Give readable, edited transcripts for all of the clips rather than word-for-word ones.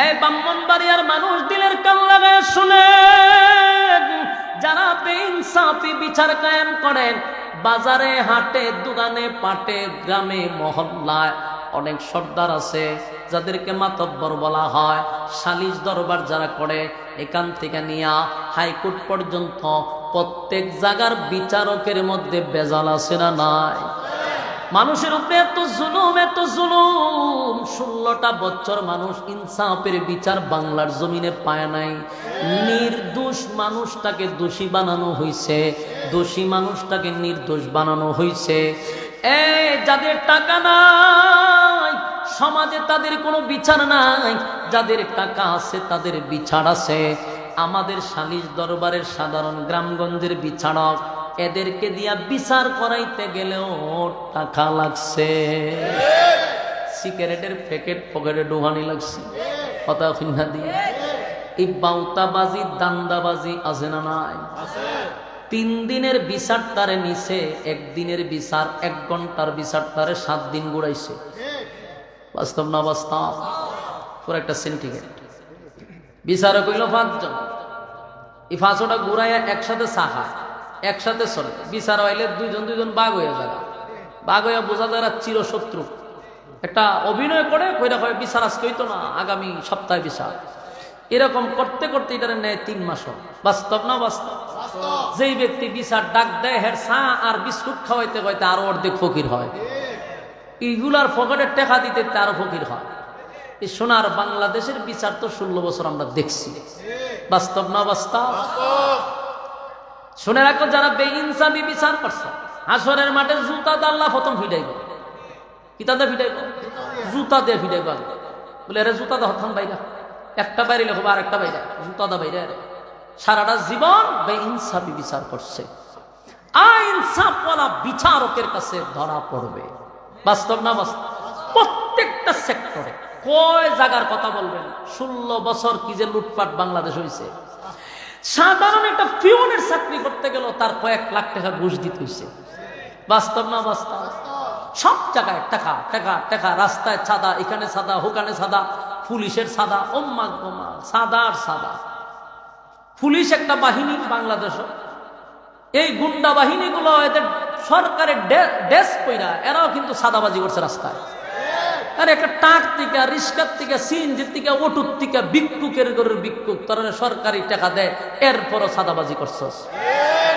এই ব্রাহ্মণবাড়িয়ার মানুষ দিলের কান লাগায় শুনেন, যারা বেইনসাফি বিচার কায়েম করেন, বাজারে হাটে দোকানে পাটে গ্রামে মহল্লায় অনেক সর্দার আছে যাদেরকে মাতব্বর বলা হয়। সালিশ দরবার যারা করে, এখান থেকে নিয়ে হাইকোর্ট পর্যন্ত প্রত্যেক জায়গার বিচারকের মধ্যে বেজাল আছে না নাই? মানুষের উপরে এত জুলুম, এত জুলুম। 16টা বছর মানুষ ইনসাফের বিচার বাংলার জমিনে পায় নাই। নির্দোষ মানুষটাকে দোষী বানানো হয়েছে, দোষী মানুষটাকে নির্দোষ বানানো হয়েছে। এই যাদের টাকা নাই সমাজে তাদের কোনো বিচার নাই, যাদের টাকা আছে তাদের বিচার আছে। আমাদের সালিশ দরবারের সাধারণ গ্রামগঞ্জের বিচারক, এদেরকে দিয়া বিচার করাইতে গেলেও টাকা লাগছে। সিগারেটের প্যাকেট পকেটে ঢোকানি লাগছে, কথা কিনা দিয়ে। এই বাউতাবাজি দান্দাবাজি আছে না নাই? 3 দিনের বিচার তারে নিছে, 1 দিনের বিচার 1 ঘন্টার বিচার তারে 7 দিন ঘুরাইছে। বাস্তব না বাস্তব? পুরো একটা সিন্ডিকেট। বিচারে কইল 5 জন, এই 5টা ঘুরাইয়া একসাথে সাহা একসাথে চলে। বিচার হইলে 2 জন বাঘ হয়ে যায়, বাঘ হইয়া বোঝা যায় চিরশত্রু। একটা অভিনয় করে কইরা হয় বিচার আজকে হইতো না, আগামী সপ্তাহে বিচার। এরকম করতে করতে এটার নেয় 3 মাস। বাস্তব না বাস্তব? যেই ব্যক্তি বিচার ডাক দেয়, হের চা আর বিস্কুট খাওয়াইতে খাইতে আরো অর্ধেক ফকির হয়। এইগুলার ফকেটের টাকা দিতে আরো ফকির হয়। এই সোনার বাংলাদেশের বিচার তো 16 বছর আমরা দেখছি। বাস্তব না বাস্তব? শুনে রাখো, যারা বেইনসাফি বিচার করছে, হাসরের মাঠে জুতা দিয়ে আল্লাহ প্রথম ফিটাইব। কি তাদের ফিটাইব? জুতা দিয়ে ফিটাইব। বলে আরে জুতা দা হতাম বাইরা, একটা বাইরে লেখো আর একটা বাইরে, জুতা দা বাইরে। সারাটা জীবন বেইনসাফি বিচার করছে, আইনসাফওয়ালা বিচারকের কাছে ধরা পড়বে। বাস্তব না বাস্তব? প্রত্যেকটা সেক্টরে কয় জায়গার কথা বলবেন? 16 বছর কি যে লুটপাট বাংলাদেশ হয়েছে। সাধারণ একটা পিওনের চাকরি করতে গেল তার কয়েক লাখ টাকা ঘুষ দিতে হয়েছে। বাস্তব না বাস্তব? সব জায়গায় টাকা টাকা টাকা, রাস্তায় সাদা, এখানে সাদা, ওখানে সাদা, পুলিশের সাদা, ওম্মা গোমা, সাদার সাদা। পুলিশ একটা বাহিনী বাংলাদেশ, এই গুন্ডা বাহিনীগুলো এদের সরকারের ড্রেস পইরা এরাও কিন্তু সাদাবাজি করছে রাস্তায়। আর একটা টাক থেকে, রিস্কার থেকে, সিএনজির থেকে, অটুর থেকে, ভিক্ষুকের গরুর ভিক্ষুক, তোরা সরকারি টাকা দেয়, এরপরও সাদাবাজি করছস।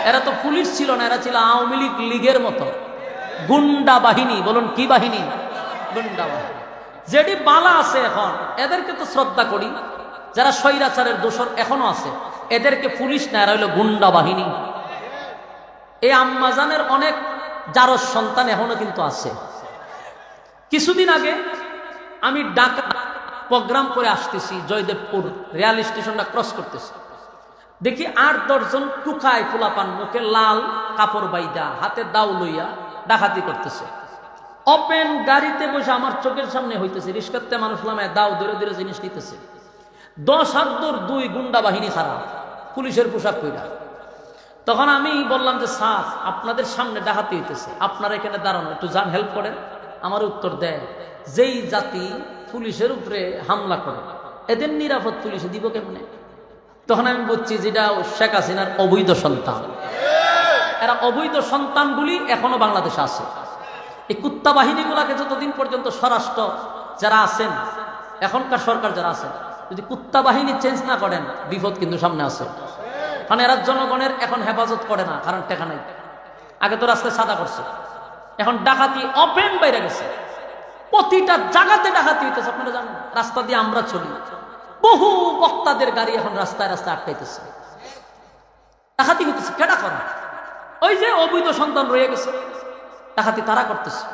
এরা তো পুলিশ ছিল না, এরা ছিল আওয়ামী লীগের মতো গুন্ডা বাহিনী। বলুন কি বাহিনী? গুন্ডা বাহিনী। যেটি বালা আছে এখন, এদেরকে তো শ্রদ্ধা করি। যারা স্বৈরাচারের দোষর এখনো আছে, এদেরকে পুলিশ না, এরা হইল গুন্ডা বাহিনী। এই আম্মাজানের অনেক জারজ সন্তান এখনো কিন্তু আছে। কিছুদিন আগে আমি ঢাকা প্রোগ্রাম করে আসতেছি, জয়দেবপুর রেল স্টেশনটা ক্রস করতেছি, দেখি 8-10 জন টুকায় পোলাপান, মুখে লাল কাপড় বাইদা, হাতে দাও লইয়া ডাকাতি করতেছে। ওপেন গাড়িতে বসে আমার চোখের সামনে হইতেছে, রিস্কাতে মানুষ নামায় দাও ধরে ধরে জিনিস নিতেছে। 10 হাত দূর 2 গুন্ডা বাহিনী খারাপ, পুলিশের পোশাক কইরা। তখন আমি বললাম যে স্যার, আপনাদের সামনে ডাকাতি হইতেছে, আপনারা এখানে দাঁড়ানো, একটু যান, হেল্প করেন। আমার উত্তর দেয়, যেই জাতি পুলিশের উপরে হামলা করে এদের নিরাপদ পুলিশে দিব কেমনে? তখন আমি বলছি, যেটা শেখ হাসিনার অবৈধ সন্তান, এরা অবৈধ সন্তানগুলি এখনো বাংলাদেশে আছে। এই কুত্তা বাহিনীগুলাকে যতদিন পর্যন্ত স্বরাষ্ট্র যারা আছেন, এখনকার সরকার যারা আছেন, যদি কুত্তা বাহিনী চেঞ্জ না করেন, বিপদ কিন্তু সামনে আছে। কারণ এরা জনগণের এখন হেফাজত করে না, কারণ টাকা নাই। আগে তো রাস্তায় সাদা করছে, এখন ডাকাতি ওপেন বাইরে গেছে। প্রতিটা জায়গাতে ডাকাতি হইতেছে, আপনারা জানেন। রাস্তা দিয়ে আমরা চলি, বহু বক্তাদের গাড়ি এখন রাস্তায় রাস্তায় আটকাইতেছে, ডাকাতি হইতেছে। কেডা করে? ওই যে অবৈধ সন্তান রয়ে গেছে, ডাকাতি তারা করতেছে,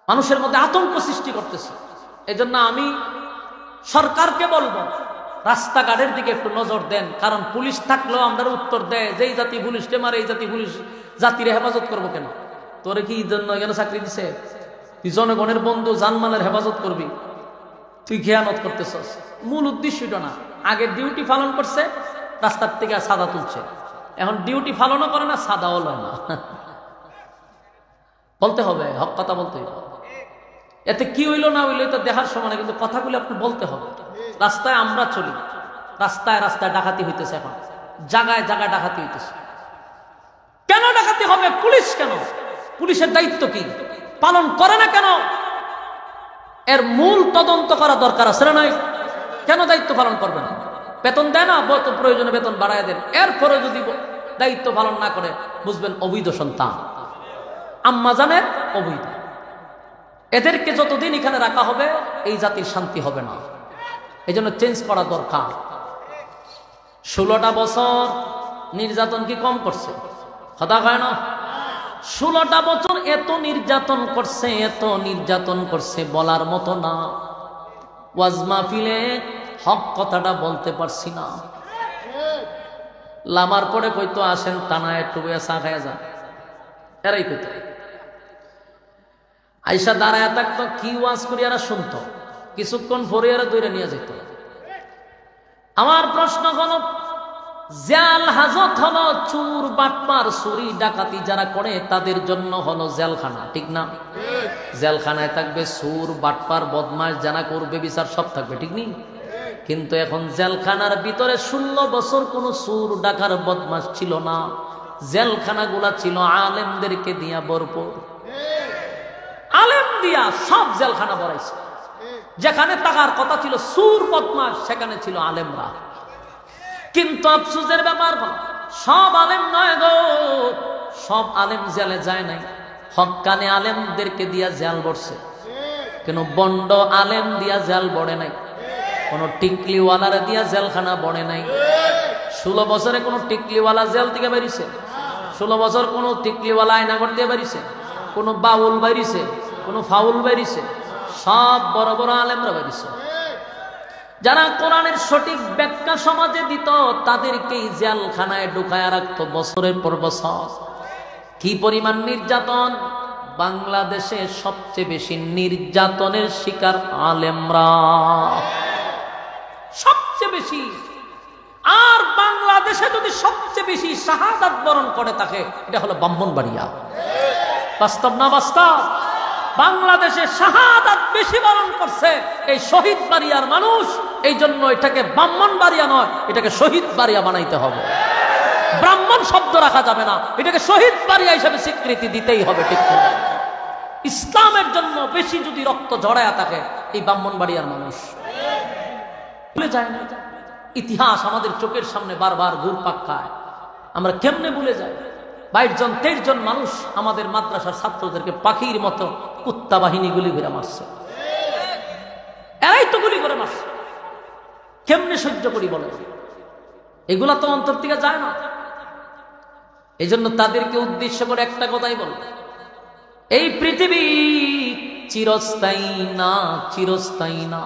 মানুষের মধ্যে আতঙ্ক সৃষ্টি করতেছে। এই জন্য আমি সরকারকে বলবো, রাস্তাঘাটের দিকে একটু নজর দেন। কারণ পুলিশ থাকলেও আমরা উত্তর দেয়, যেই জাতি পুলিশকে মারে, এই জাতি পুলিশ জাতির হেফাজত করবো কেন? তোরে কি জন্য এখানে চাকরি দিছে? তুই জনগণের বন্ধু, জানমালের হেফাজত করবি, তুই খেয়ানত করতেছস। মূল উদ্দেশ্যটা না। আগে ডিউটি পালন করছে, রাস্তার থেকে সাদা তুলছে, এখন ডিউটি পালনও করে না, সাদাও লয় না। বলতে হবে, হক কথা বলতে হবে। এতে কি হইলো না হইলো এটা দেখার সময় না, কিন্তু কথাগুলো আপনি বলতে হবে। রাস্তায় আমরা চলি, রাস্তায় রাস্তায় ডাকাতি হইতেছে, এখন জায়গায় জায়গায় ডাকাতি হইতেছে। কেন ডাকাতি হবে? পুলিশ কেন? পুলিশের দায়িত্ব কি পালন করে না কেন? এর মূল তদন্ত করা দরকার আছে না নাই? কেন দায়িত্ব পালন করবে না? বেতন দেয় না, প্রয়োজনে বেতন বাড়ায় দেন। এরপরে যদি দায়িত্ব পালন না করে বুঝবেন অবৈধ সন্তান, আম্মা জানের অবৈধ। এদেরকে যতদিন এখানে রাখা হবে এই জাতির শান্তি হবে না। এই জন্য চেঞ্জ করা দরকার। 16টা বছর নির্যাতন কি কম করছে? কথা কয় না? 16টা বছর এত নির্যাতন করছে, এত নির্যাতন করছে বলার মতো না। ওয়াজ মাহফিলে হক কথাটা বলতে পারছি না। লামার পরে কইতো আসেন টানা একটু চা খাইয়া যান, এরাই কইতো। আইসা দাঁড়ায় থাকতো, কি ওয়াজ করি এরা শুনতো, কিছুক্ষণ পরে এরা দৌড়ে নিয়ে যেত। আমার প্রশ্ন হলো, জেল হাজত হলো চুর বাটপার চুরি ডাকাতি যারা করে তাদের জন্য হলো জেলখানা, ঠিক না? জেলখানায় থাকবে চুর বাটপার বদমাশ যারা করবে বিচার সব থাকবে, ঠিক নেই? কিন্তু এখন জেলখানার ভিতরে 16 বছর কোনো চুর ডাকার বদমাশ ছিল না। জেলখানাগুলা ছিল আলেমদেরকে দিয়া ভরপুর, আলেম দিয়া সব জেলখানা ভরাইছে। যেখানে থাকার কথা ছিল চুর বদমাশ সেখানে ছিল আলেমরা। কিন্তু আফসোসের ব্যাপার হলো সব আলেম নয় গো, সব আলেম জেলে যায় নাই। হক্কানে আলেমদেরকে দিয়া জেল ভরছে, কেন বন্ড আলেম দিয়া জেল ভরে নাই। কোনো টিকলিওয়ালারে দিয়া জেলখানা বনে নাই। 16 বছরে কোনো টিকলিওয়ালা জেল থেকে বেরিয়েছে? 16 বছর কোনো টিকলিওয়ালা আয়নাগর দিয়ে বেরিয়েছে? কোনো বাউল বেরিয়েছে? কোনো ফাউল বেরিয়েছে? সব বড় বড় আলেমরা বেরিয়েছে। যারা কোরআনের সঠিক ব্যাখ্যা সমাজে দিত তাদেরকেই জেলখানায় ঢুকায় রাখত বছরের পর বছর। কি পরিমাণ নির্যাতন! বাংলাদেশে সবচেয়ে বেশি নির্যাতনের শিকার আলেমরা, সবচেয়ে বেশি। আর বাংলাদেশে যদি সবচেয়ে বেশি শাহাদাত বরণ করে থাকে এটা হলো ব্রাহ্মণবাড়িয়া। বাস্তব না বাস্তব? বাংলাদেশে শাহাদাত বেশি বরণ করছে এই শহীদ বাড়িয়ার মানুষ। এই জন্য এটাকে ব্রাহ্মণবাড়িয়া নয়, এটাকে শহীদ বাড়িয়া বানাইতে হবে। ব্রাহ্মণ শব্দ রাখা যাবে না, এটাকে শহীদ বাড়িয়া হিসেবে স্বীকৃতি দিতেই হবে, ঠিক না? ইসলামের জন্য বেশি যদি রক্ত ঝরায়া থাকে এই ব্রাহ্মণবাড়িয়ার মানুষ ভুলে যায় না। ইতিহাস আমাদের চোখের সামনে বারবার ঘুরপাক খায়, আমরা কেমনে ভুলে যাই? 22 জন 23 জন মানুষ আমাদের মাদ্রাসার ছাত্রদেরকে পাখির মতো কুত্তা বাহিনী গুলি করে মারছে। এরাই তো গুলি করে মারছে, কেমনে সহ্য করি বলে? এগুলা তো অন্তর থেকে যায় না। এই জন্য তাদেরকে উদ্দেশ্য করে একটা কথাই বল, এই পৃথিবী চিরস্থায়ী না, চিরস্থায়ী না।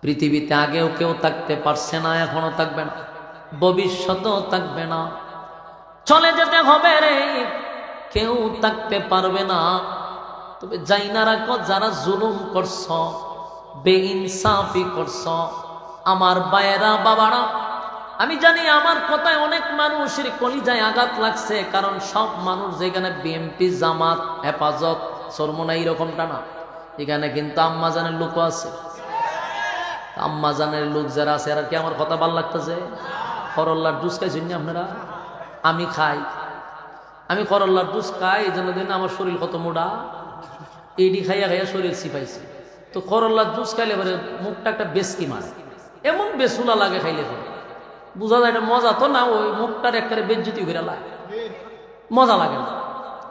পৃথিবীতে আগেও কেউ থাকতে পারছে না, এখনো থাকবে না, ভবিষ্যতেও থাকবে না। চলে যেতে হবে রে, কেউ থাকতে পারবে না। তবে যাই না রাখো, যারা জুলুম করছ, বেইনসাফি করছ, আমার ভাইয়েরা বাবারা, আমি জানি আমার কথায় অনেক মানুষের কলিজায় আঘাত লাগছে, কারণ সব মানুষ যেখানে বিএনপি, জামাত, হেফাজত, চরমোনা এইরকমটা না, এখানে কিন্তু আম্মাজানের লোকও আছে। আম্মাজানের লোক যারা আছে এরা কি আমার কথা ভাল লাগতেছে? করল্লার জুস খাইছেন আপনারা? আমি খাই, আমি করল্লার জুস খাই, এই জন্য দিন আমার শরীর কত মোটা, এইডি খাইয়া খাইয়া শরীর চিপাইছে। তো করল্লার জুস খাইলে পরে মুখটা একটা বেসকি মারে, এমন বেসুলা লাগে খাইলে পরে বুঝা যায় এটা মজা তো না, ওই মুখটার একটা বেজ্জুতি ঘুরে লাগে, মজা লাগে না।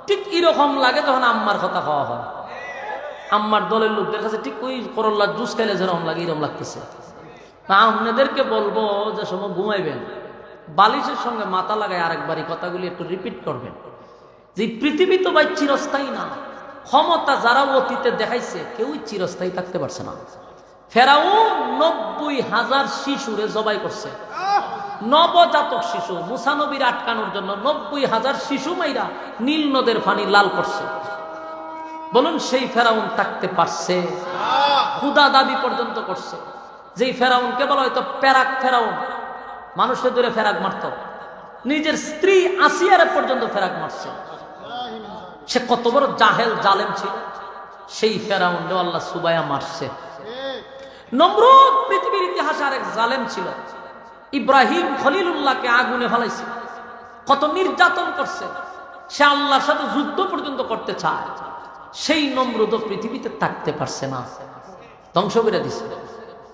ঠিক এরকম লাগে যখন আম্মার কথা খাওয়া হয়। আম্মার দলের লোকদের কাছে ঠিক ওই করল্লার জুস খাইলে যেরকম লাগে এরকম লাগতেছে। আপনাদেরকে বলবো যে সময় ঘুমাইবেন বালিশের সঙ্গে মাথা লাগায় আরেকবারই কথাগুলি একটু রিপিট করবেন, যে পৃথিবী তো ভাই চিরস্থায়ী না। ক্ষমতা যারা অতীতে দেখাইছে কেউই চিরস্থায়ী থাকতে পারছে না। ফেরাউন 90,000 শিশুরে জবাই করছে, নবজাতক শিশু। মুসা নবীর আটকানোর জন্য 90,000 শিশু মাইরা নীল নদের পানি লাল করছে। বলুন সেই ফেরাউন থাকতে পারছে? খুদা দাবি পর্যন্ত করছে। যেই ফেরাউনকে বলা হয়তো প্যারাক ফেরাউন, মানুষের ধরে ফেরাক মারত, নিজের স্ত্রী আসিয়ারে পর্যন্ত ফেরাক মারছে। সে কত বড় জাহেল জালেম ছিল। সেই ফেরাউন আল্লাহ সুবায়া মারছে। নমরুদ পৃথিবীর ইতিহাসে আরেক জালেম ছিল। ইব্রাহিম খলিলুল্লাহকে আগুনে ফেলাইছে, কত নির্যাতন করছে, সে আল্লাহর সাথে যুদ্ধ পর্যন্ত করতে চায়। সেই নমরুদ পৃথিবীতে থাকতে পারছে না, ধ্বংস করে দিছে।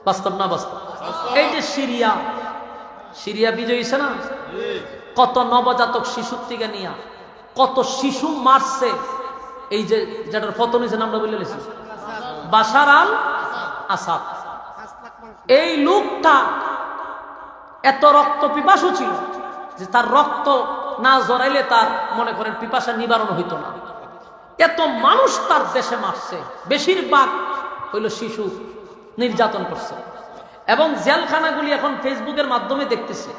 বাস্তব না বাস্তব? এই যে সিরিয়া বিজয় হয়েছে না, কত নবজাতক শিশুর থেকে নিয়ে কত শিশু মারছে। এই যে যেটার পতন হয়েছে আমরা বলে গেছি, বাশার আল আসাদ। এই লোকটা এত রক্ত পিপাসু ছিল যে তার রক্ত না জড়াইলে তার মনে করেন পিপাসা নিবারণ হইতো না। এত মানুষ তার দেশে মারছে, বেশিরভাগ হইল শিশু, নির্যাতন করছে। এবং জেলখানাগুলি এখন ফেসবুকের মাধ্যমে দেখতেছে,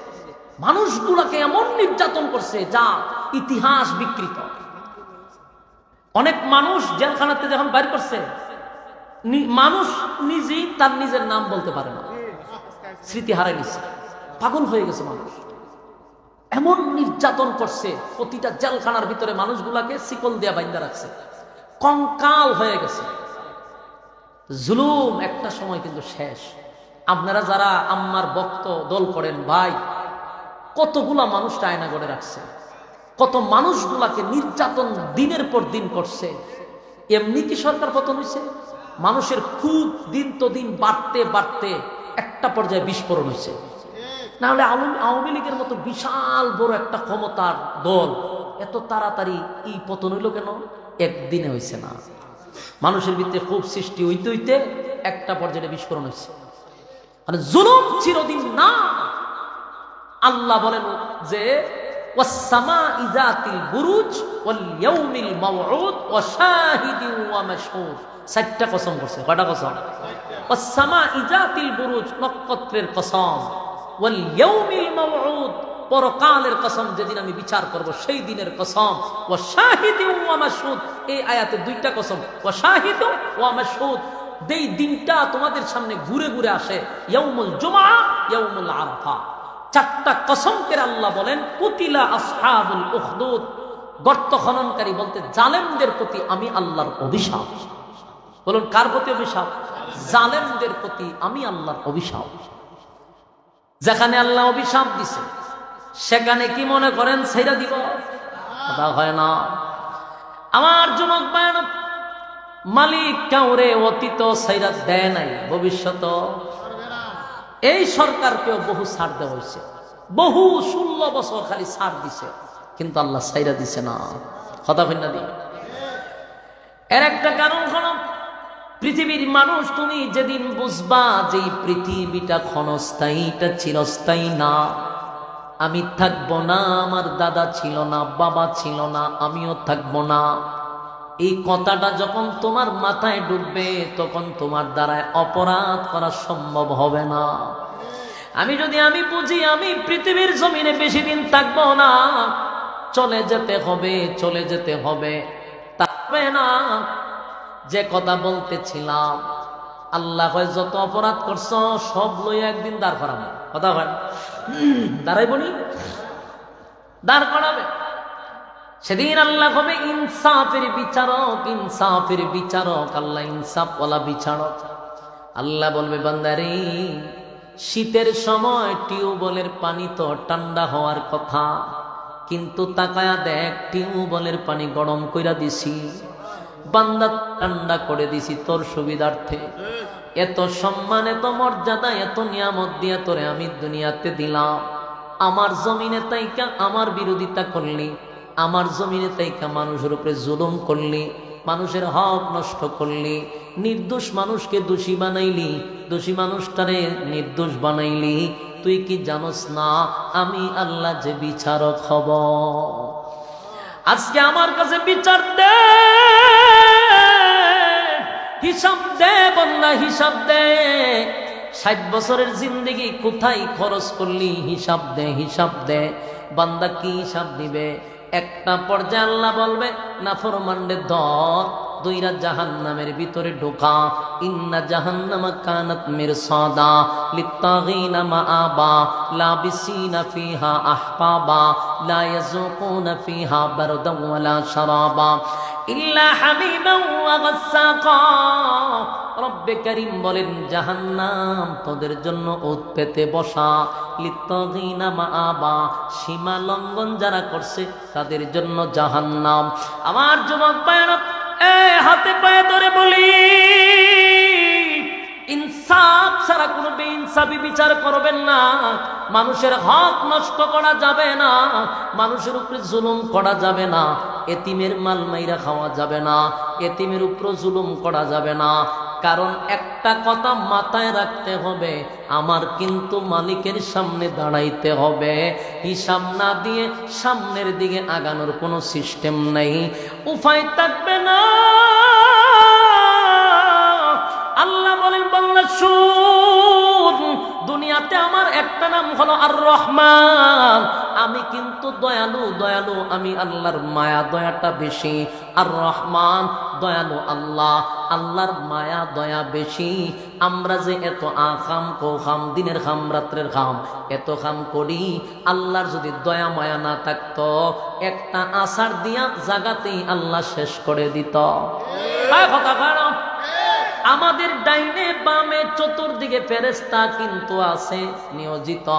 মানুষগুলাকে এমন নির্যাতন করছে যা ইতিহাস বিকৃত। অনেক মানুষ জেলখানাতে যখন বাইর করছে, মানুষ নিজেই তার নিজের নাম বলতে পারে না, স্মৃতি হারাই নিচ্ছে, পাগল হয়ে গেছে মানুষ। এমন নির্যাতন করছে, প্রতিটা জেলখানার ভিতরে মানুষগুলাকে শিকল দিয়ে বাইন্ধা রাখছে, কঙ্কাল হয়ে গেছে। জুলুম একটা সময় কিন্তু শেষ। আপনারা যারা আম্মার ভক্ত দল করেন ভাই, কতগুলা মানুষটা আয়না করে রাখছে, কত মানুষগুলাকে নির্যাতন দিনের পর দিন করছে। এমনি কি সরকার পতন হয়েছে? মানুষের খুব দিন তো দিন বাড়তে বাড়তে একটা পর্যায়ে বিস্ফোরণ হয়েছে। না হলে আওয়ামী লীগের মতো বিশাল বড় একটা ক্ষমতার দল এত তাড়াতাড়ি এই পতন হইল কেন? একদিনে হয়েছে না, মানুষের ভিতরে খুব সৃষ্টি হইতে হইতে একটা পর্যায়ে বিস্ফোরণ হয়েছে। মানে জুলুম চিরদিন না। আল্লাহ বলেন যে ওয়াস-সামা'i যাতিল বুরুজ ওয়াল ইয়াউমিল মাওউদ ওয়া শাহিদিন ওয়া মাশহুদ। চারটা কসম করছে। কয়টা কসম? ওয়াস-সামা'i যাতিল বুরুজ, নক্ষত্রের কসম, ওয়াল ইয়াউমিল মাওউদ, পরকালের কসম, যেদিন আমি বিচার করব সেই দিনের কসম, ওয়া শাহিদিন ওয়া মাশহুদ। এই আয়াতে দুইটা কসম, ওয়া শাহিদিন ওয়া মাশহুদ। যেই দিনটা তোমাদের সামনে ঘুরে ঘুরে আসে, ইয়াউমুল জুমআ, ইয়াউমুল আরাফা। চারটা কসম করে আল্লাহ বলেন কুতিলা আসহাবুল উখদুদ, গর্ত খননকারী বলতে জালেমদের প্রতি আমি আল্লাহর অভিশাপ। বলুন কার প্রতি অভিশাপ? জালেমদের প্রতি আমি আল্লাহর অভিশাপ। যেখানে আল্লাহ অভিশাপ দিছে সেখানে কি মনে করেন ছেড়ে দিব? কথা হয় না। আমার যুবক ভাইয়ের, মালিক কাউরে অতীত ছেড়ে দেয় নাই, ভবিষ্যৎ এই সরকারকেও বহু ছাড় দেওয়া হয়েছে, বহু 16 বছর খালি ছাড় দিছে, কিন্তু আল্লাহ ছাইরা দিছে না। কথা ভিন্ন দিন। এর একটা কারণ হলো পৃথিবীর মানুষ, তুমি যেদিন বুঝবা যে পৃথিবীটা ক্ষণস্থায়ী, এটা চিরস্থায়ী না। আমি থাকবো না, আমার দাদা ছিল না, বাবা ছিল না, আমিও থাকবো না। এই কথাটা যখন তোমার মাথায় ঢুকবে তখন তোমার দ্বারা অপরাধ করা সম্ভব হবে না। আমি বুঝি আমি পৃথিবীর জমিনে বেশি দিন থাকবো না, চলে যেতে হবে, চলে যেতে হবে, থাকবে না। যে কথা বলতেছিলাম, আল্লাহ হয় যত অপরাধ করছো সব লইয়া একদিন দাঁড় করাবে। কথা হয় দাঁড়াইব নি? দাঁড় করাবে। সেদিন আল্লাহ হবে ইনসাফের বিচারক, ইনসাফের বিচারক, আল্লাহ ইনসাফওয়ালা বিচারক। আল্লাহ বলবে বান্দারে, শীতের সময় টিউবওয়েলের পানি তো ঠান্ডা হওয়ার কথা, কিন্তু তাকায়া দেখ টিউবওয়েলের পানি গরম কইরা দিছি, বান্দা ঠান্ডা করে দিছি তোর সুবিধার্থে। এত সম্মান, এত মর্যাদা, এত নিয়ামত দিয়া তোরে আমি দুনিয়াতে দিলাম। আমার জমিনে তাইকা আমার বিরোধিতা করলি, আমার জমিনে তাইকা মানুষের উপরে জুলুম করলি, মানুষের হক নষ্ট করলি, নির্দোষ মানুষকে দোষী বানাইলি, দোষী মানুষটারে নির্দোষ বানাইলি। তুই কি জানোস না আমি আল্লাহ যে বিচারক হব? আজকে আমার কাছে বিচার দে, হিসাব দে বন্যা, হিসাব দে। 60 বছরের জিন্দেগি কোথায় খরচ করলি? হিসাব দে, হিসাব দে। বান্দা কি হিসাব দিবে? একটা পর্যায়ে আল্লাহ বলবে নাফরমানদের ধর, দুইরা জাহান্নামের ভিতরে ঢোকা। ইন্না জাহান্নামা কানাত মিরসাদা লিত্তাগিনা মাআবা লাবিসিনা ফিহা আহকাবা লা ইয়াযুকুনা ফিহা বারদান ওয়ালা শারাবা। ইল্লা হামিমান ওয়া গাসসাকা। রব্বে কারীম বলেন জাহান্নাম তোদের জন্য ওত পেতে বসা, লিত্তাগিনা মাআবা, সীমা লঙ্ঘন যারা করছে তাদের জন্য জাহান্নাম। আমার যুবক ভাইরা হাতে পায়ে ধরে বলি, ইনসাফ ছাড়া কোনো বেইনসাফি বিচার করবেন না। মানুষের হক নষ্ট করা যাবে না, মানুষের উপরে জুলুম করা যাবে না, এতিমের মাল মাইরা খাওয়া যাবে না, এতিমের উপরে জুলুম করা যাবে না। কারণ একটা কথা মাথায় রাখতে হবে, আমার কিন্তু মালিকের সামনে দাঁড়াইতে হবে। হিসাব না দিয়ে সামনের দিকে আগানোর কোনো সিস্টেম নেই, উপায় থাকবে না। আল্লাহ বলেন বান্দা শুন, দুনিয়াতে আমার একটা নাম হলো আর রহমান। আমি কিন্তু দয়ালু, দয়ালু আমি আল্লাহর মায়া দয়াটা বেশি। আর রহমান দয়ালু আল্লাহ, আল্লাহর মায়া দয়া বেশি। আমরা যে এত আখাম কোখাম, দিনের খাম রাত্রের খাম, এত খাম করি, আল্লাহর যদি দয়া মায়া না থাকতো একটা আষাঢ় দিয়া জাগাতেই আল্লাহ শেষ করে দিত। কথা খারাপ। আমাদের ডাইনে বামে চতুর্দিকে ফেরেশতা কিন্তু আছে নিয়োজিত,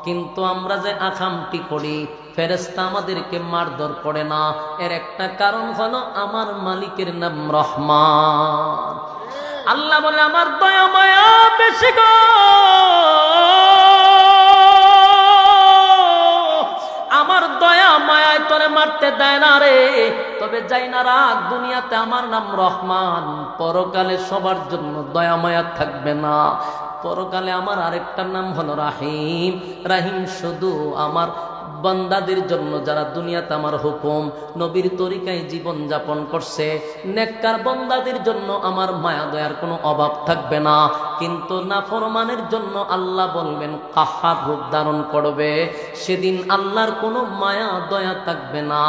কিন্তু আমরা যে আকামটি করি ফেরেশতা আমাদেরকে মারধর করে না। এর একটা কারণ হলো আমার মালিকের নাম রহমান। আল্লাহ বলে আমার দয়া মায়া বেশি গো, আমার দয়া মায়ায় তোরে মারতে দেয় না রে। তবে যাই না রাগ, দুনিয়াতে আমার নাম রহমান, পরকালে সবার জন্য দয়া মায়া থাকবে না। পরকালে আমার আরেকটা নাম হলো রাহিম। রাহিম শুধু আমার বান্দাদের জন্য যারা দুনিয়াতে আমার হুকুম নবীর তরিকায় জীবন যাপন করছে, নেককার বান্দাদের জন্য আমার মায়া দয়ার কোনো অভাব থাকবে না। কিন্তু নাফরমানের জন্য আল্লাহ বলবেন কাহার রূপ ধারণ করবে। সেদিন আল্লাহর কোনো মায়া দয়া থাকবে না,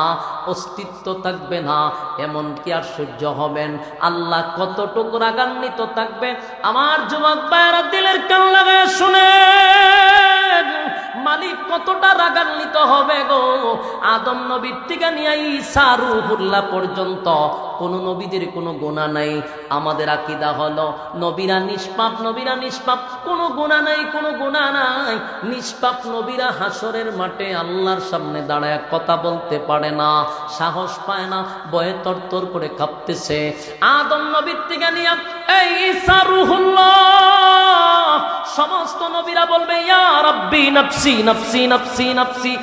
অস্তিত্ব থাকবে না। এমন কি আশ্চর্য হবেন, আল্লাহ কতটুকু রাগান্বিত থাকবে। আমার যুবক ভাইরা দিলের কান লাগায় শুনেন, মালিক কতটা রাগান্বিত হবে গো। আদম নবীর থেকে নিয়ে ঈসা রূহুল্লাহ পর্যন্ত কোন নবীদের কোনো গুনাহ নাই। আমাদের আকীদা হলো নবীরা নিষ্পাপ, নবীরা নিষ্পাপ, কোনো গুনাহ নাই, কোনো গুনাহ নাই। নিষ্পাপ নবীরা হাসরের মাঠে আল্লাহর সামনে দাঁড়ায় কথা বলতে পারে না, সাহস পায় না, ভয়ে তরতর করে কাঁপতেছে। আদম নবীর থেকে নিয়ে এই ঈসা রূহুল্লাহ সমস্ত নবীরা বলবে ইয়া রাব্বি নাফসি নাফসি নাফসি নাফসি।